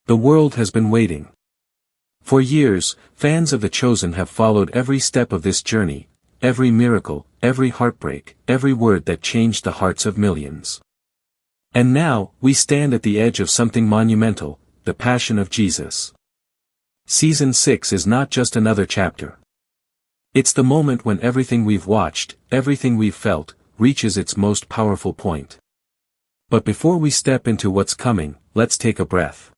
The world has been waiting. For years, fans of The Chosen have followed every step of this journey, every miracle, every heartbreak, every word that changed the hearts of millions. And now, we stand at the edge of something monumental, the Passion of Jesus. Season 6 is not just another chapter. It's the moment when everything we've watched, everything we've felt, reaches its most powerful point. But before we step into what's coming, let's take a breath.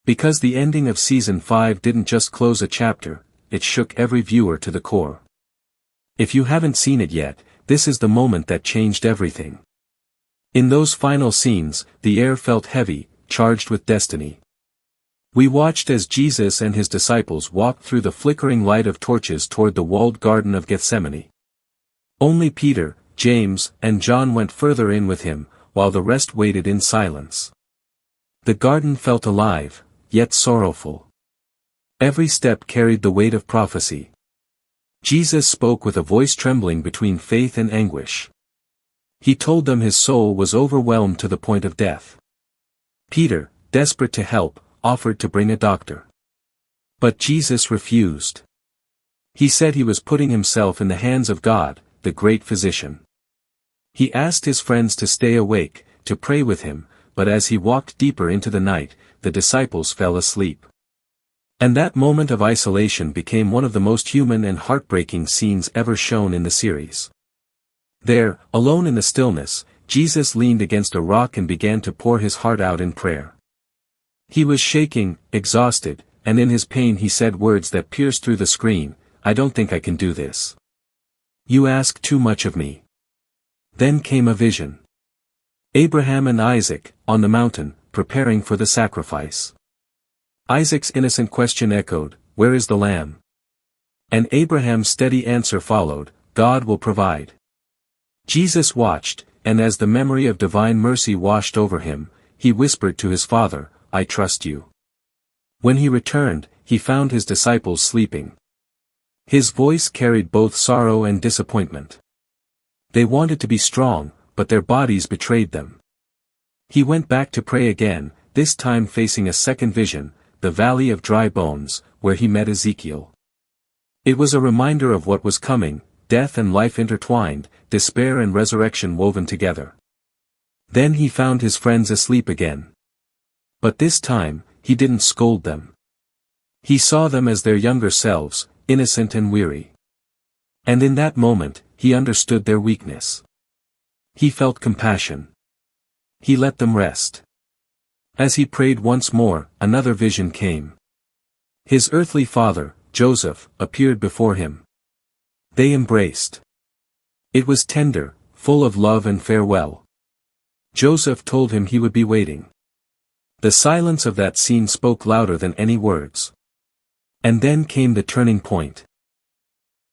Because the ending of Season 5 didn't just close a chapter, it shook every viewer to the core. If you haven't seen it yet, this is the moment that changed everything. In those final scenes, the air felt heavy, charged with destiny. We watched as Jesus and his disciples walked through the flickering light of torches toward the walled Garden of Gethsemane. Only Peter, James, and John went further in with him, while the rest waited in silence. The garden felt alive, yet sorrowful. Every step carried the weight of prophecy. Jesus spoke with a voice trembling between faith and anguish. He told them his soul was overwhelmed to the point of death. Peter, desperate to help, offered to bring a doctor. But Jesus refused. He said he was putting himself in the hands of God, the great physician. He asked his friends to stay awake, to pray with him, but as he walked deeper into the night, the disciples fell asleep. And that moment of isolation became one of the most human and heartbreaking scenes ever shown in the series. There, alone in the stillness, Jesus leaned against a rock and began to pour his heart out in prayer. He was shaking, exhausted, and in his pain he said words that pierced through the screen, "I don't think I can do this. You ask too much of me." Then came a vision. Abraham and Isaac, on the mountain, preparing for the sacrifice. Isaac's innocent question echoed, "Where is the lamb?" And Abraham's steady answer followed, "God will provide." Jesus watched, and as the memory of divine mercy washed over him, he whispered to his father, "I trust you." When he returned, he found his disciples sleeping. His voice carried both sorrow and disappointment. They wanted to be strong, but their bodies betrayed them. He went back to pray again, this time facing a second vision, the Valley of Dry Bones, where he met Ezekiel. It was a reminder of what was coming, death and life intertwined, despair and resurrection woven together. Then he found his friends asleep again. But this time, he didn't scold them. He saw them as their younger selves, innocent and weary. And in that moment, he understood their weakness. He felt compassion. He let them rest. As he prayed once more, another vision came. His earthly father, Joseph, appeared before him. They embraced. It was tender, full of love and farewell. Joseph told him he would be waiting. The silence of that scene spoke louder than any words. And then came the turning point.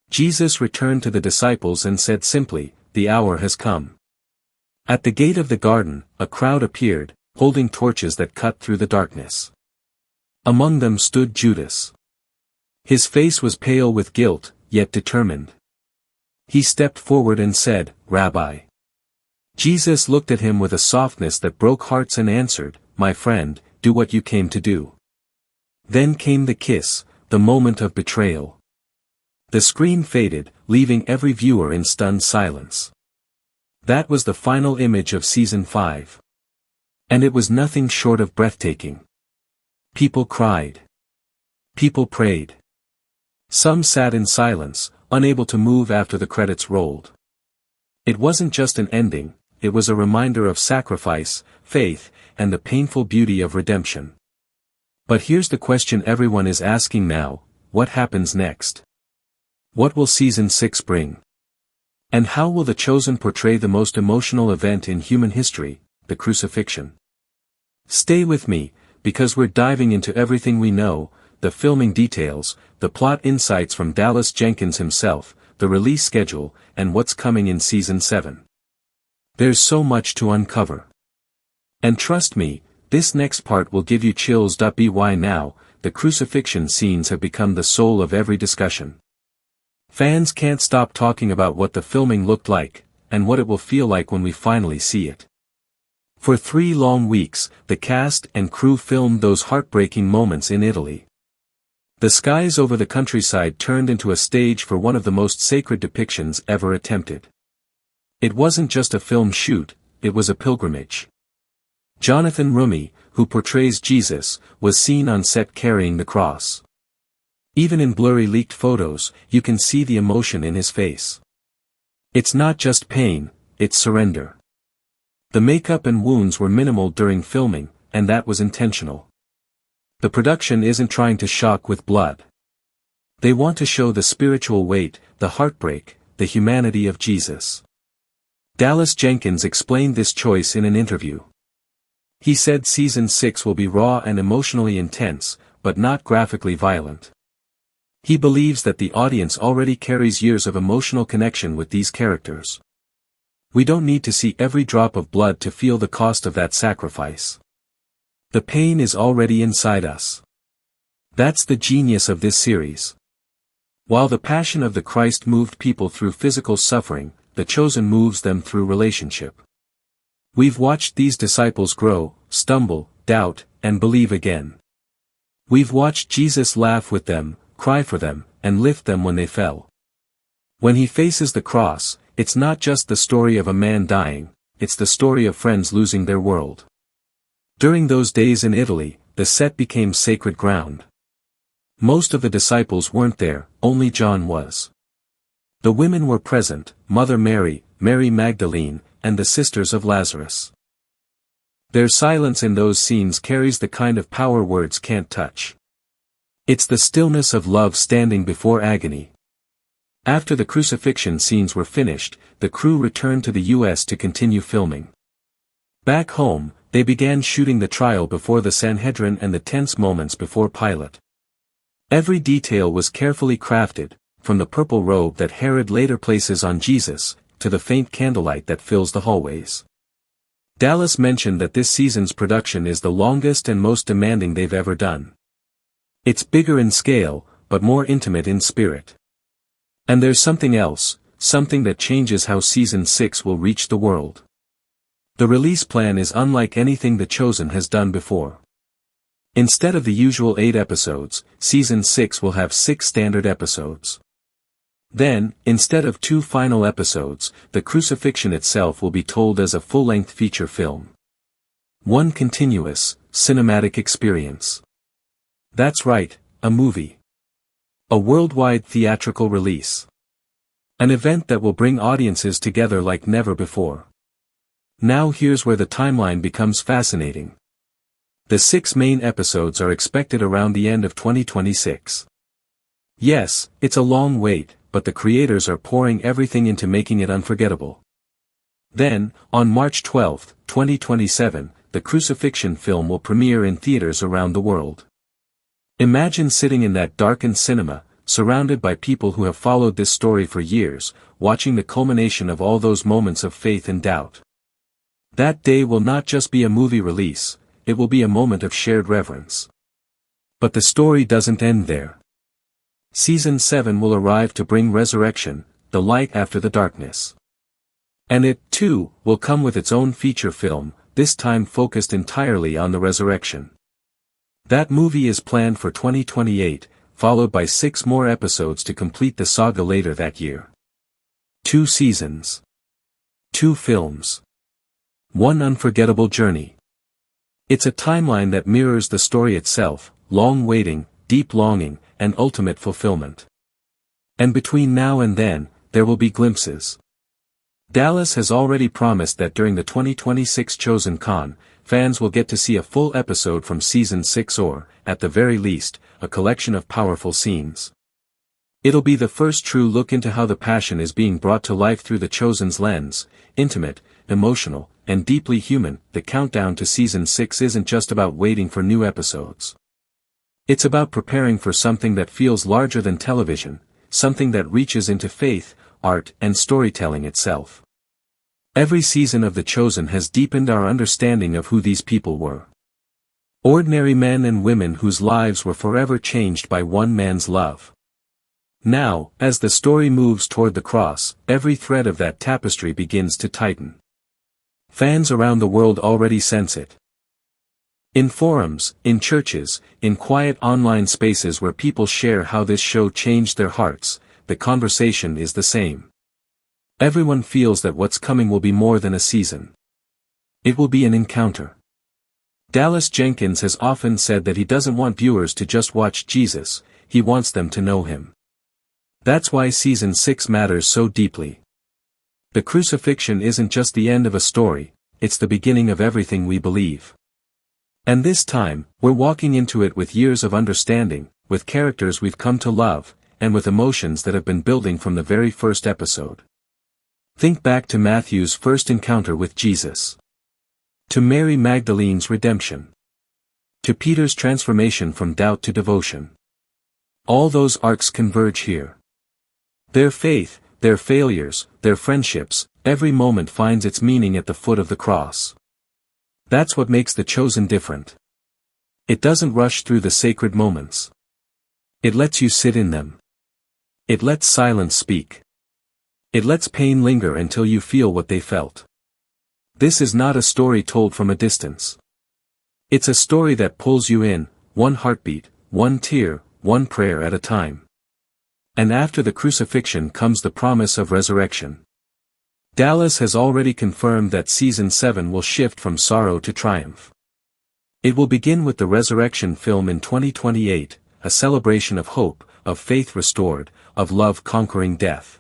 Jesus returned to the disciples and said simply, "The hour has come." At the gate of the garden, a crowd appeared, holding torches that cut through the darkness. Among them stood Judas. His face was pale with guilt, yet determined. He stepped forward and said, "Rabbi." Jesus looked at him with a softness that broke hearts and answered, "My friend, do what you came to do." Then came the kiss, the moment of betrayal. The screen faded, leaving every viewer in stunned silence. That was the final image of Season 5. And it was nothing short of breathtaking. People cried. People prayed. Some sat in silence, unable to move after the credits rolled. It wasn't just an ending, it was a reminder of sacrifice, faith, and the painful beauty of redemption. But here's the question everyone is asking now, what happens next? What will Season 6 bring? And how will The Chosen portray the most emotional event in human history, the crucifixion? Stay with me, because we're diving into everything we know, the filming details, the plot insights from Dallas Jenkins himself, the release schedule, and what's coming in Season 7. There's so much to uncover. And trust me, this next part will give you chills. By now, the crucifixion scenes have become the soul of every discussion. Fans can't stop talking about what the filming looked like, and what it will feel like when we finally see it. For 3 long weeks, the cast and crew filmed those heartbreaking moments in Italy. The skies over the countryside turned into a stage for one of the most sacred depictions ever attempted. It wasn't just a film shoot, it was a pilgrimage. Jonathan Rumey, who portrays Jesus, was seen on set carrying the cross. Even in blurry leaked photos, you can see the emotion in his face. It's not just pain, it's surrender. The makeup and wounds were minimal during filming, and that was intentional. The production isn't trying to shock with blood. They want to show the spiritual weight, the heartbreak, the humanity of Jesus. Dallas Jenkins explained this choice in an interview. He said season 6 will be raw and emotionally intense, but not graphically violent. He believes that the audience already carries years of emotional connection with these characters. We don't need to see every drop of blood to feel the cost of that sacrifice. The pain is already inside us. That's the genius of this series. While the passion of the Christ moved people through physical suffering, The Chosen moves them through relationship. We've watched these disciples grow, stumble, doubt, and believe again. We've watched Jesus laugh with them, cry for them, and lift them when they fell. When he faces the cross, it's not just the story of a man dying, it's the story of friends losing their world. During those days in Italy, the set became sacred ground. Most of the disciples weren't there, only John was. The women were present, Mother Mary, Mary Magdalene, and the sisters of Lazarus. Their silence in those scenes carries the kind of power words can't touch. It's the stillness of love standing before agony. After the crucifixion scenes were finished, the crew returned to the US to continue filming. Back home, they began shooting the trial before the Sanhedrin and the tense moments before Pilate. Every detail was carefully crafted, from the purple robe that Herod later places on Jesus, to the faint candlelight that fills the hallways. Dallas mentioned that this season's production is the longest and most demanding they've ever done. It's bigger in scale, but more intimate in spirit. And there's something else, something that changes how season 6 will reach the world. The release plan is unlike anything The Chosen has done before. Instead of the usual 8 episodes, season 6 will have 6 standard episodes. Then, instead of 2 final episodes, the crucifixion itself will be told as a full-length feature film. One continuous, cinematic experience. That's right, a movie. A worldwide theatrical release. An event that will bring audiences together like never before. Now here's where the timeline becomes fascinating. The 6 main episodes are expected around the end of 2026. Yes, it's a long wait, but the creators are pouring everything into making it unforgettable. Then, on March 12, 2027, the crucifixion film will premiere in theaters around the world. Imagine sitting in that darkened cinema, surrounded by people who have followed this story for years, watching the culmination of all those moments of faith and doubt. That day will not just be a movie release, it will be a moment of shared reverence. But the story doesn't end there. Season 7 will arrive to bring resurrection, the light after the darkness. And it, too, will come with its own feature film, this time focused entirely on the resurrection. That movie is planned for 2028, followed by 6 more episodes to complete the saga later that year. 2 seasons. 2 films. 1 unforgettable journey. It's a timeline that mirrors the story itself, long waiting, deep longing, and ultimate fulfillment. And between now and then, there will be glimpses. Dallas has already promised that during the 2026 Chosen Con, fans will get to see a full episode from season 6 or, at the very least, a collection of powerful scenes. It'll be the first true look into how the passion is being brought to life through The Chosen's lens, intimate, emotional, and deeply human. The countdown to season 6 isn't just about waiting for new episodes. It's about preparing for something that feels larger than television, something that reaches into faith, art, and storytelling itself. Every season of The Chosen has deepened our understanding of who these people were. Ordinary men and women whose lives were forever changed by one man's love. Now, as the story moves toward the cross, every thread of that tapestry begins to tighten. Fans around the world already sense it. In forums, in churches, in quiet online spaces where people share how this show changed their hearts, the conversation is the same. Everyone feels that what's coming will be more than a season. It will be an encounter. Dallas Jenkins has often said that he doesn't want viewers to just watch Jesus, he wants them to know him. That's why Season 6 matters so deeply. The crucifixion isn't just the end of a story, it's the beginning of everything we believe. And this time, we're walking into it with years of understanding, with characters we've come to love, and with emotions that have been building from the very first episode. Think back to Matthew's first encounter with Jesus. To Mary Magdalene's redemption. To Peter's transformation from doubt to devotion. All those arcs converge here. Their faith, their failures, their friendships, every moment finds its meaning at the foot of the cross. That's what makes The Chosen different. It doesn't rush through the sacred moments. It lets you sit in them. It lets silence speak. It lets pain linger until you feel what they felt. This is not a story told from a distance. It's a story that pulls you in, one heartbeat, one tear, one prayer at a time. And after the crucifixion comes the promise of resurrection. Dallas has already confirmed that Season 7 will shift from sorrow to triumph. It will begin with the resurrection film in 2028, a celebration of hope, of faith restored, of love conquering death.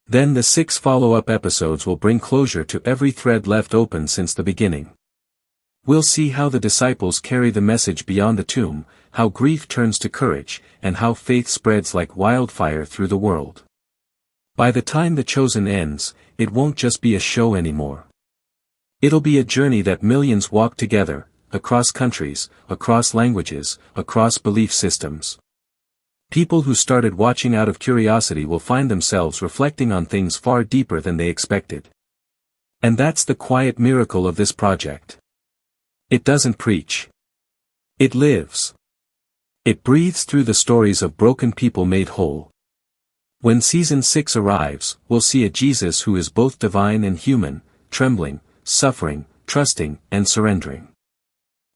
Then the 6 follow-up episodes will bring closure to every thread left open since the beginning. We'll see how the disciples carry the message beyond the tomb, how grief turns to courage, and how faith spreads like wildfire through the world. By the time The Chosen ends, it won't just be a show anymore. It'll be a journey that millions walk together, across countries, across languages, across belief systems. People who started watching out of curiosity will find themselves reflecting on things far deeper than they expected. And that's the quiet miracle of this project. It doesn't preach. It lives. It breathes through the stories of broken people made whole. When Season 6 arrives, we'll see a Jesus who is both divine and human, trembling, suffering, trusting, and surrendering.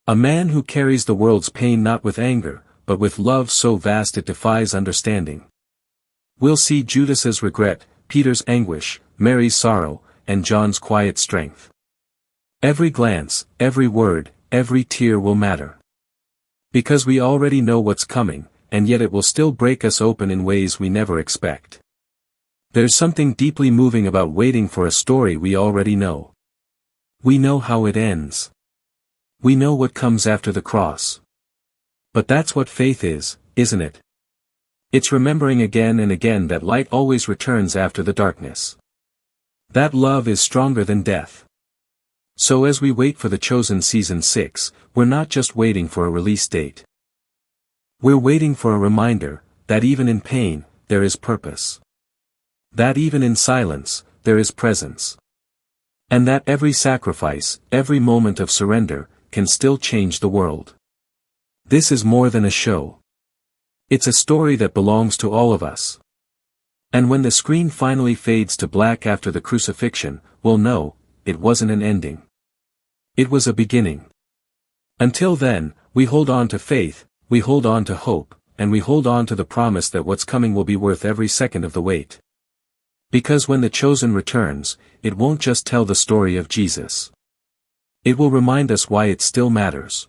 A man who carries the world's pain not with anger, but with love so vast it defies understanding. We'll see Judas's regret, Peter's anguish, Mary's sorrow, and John's quiet strength. Every glance, every word, every tear will matter. Because we already know what's coming, and yet it will still break us open in ways we never expect. There's something deeply moving about waiting for a story we already know. We know how it ends. We know what comes after the cross. But that's what faith is, isn't it? It's remembering again and again that light always returns after the darkness. That love is stronger than death. So as we wait for The Chosen Season 6, we're not just waiting for a release date. We're waiting for a reminder, that even in pain, there is purpose. That even in silence, there is presence. And that every sacrifice, every moment of surrender, can still change the world. This is more than a show. It's a story that belongs to all of us. And when the screen finally fades to black after the crucifixion, we'll know, it wasn't an ending. It was a beginning. Until then, we hold on to faith, we hold on to hope, and we hold on to the promise that what's coming will be worth every second of the wait. Because when The Chosen returns, it won't just tell the story of Jesus. It will remind us why it still matters.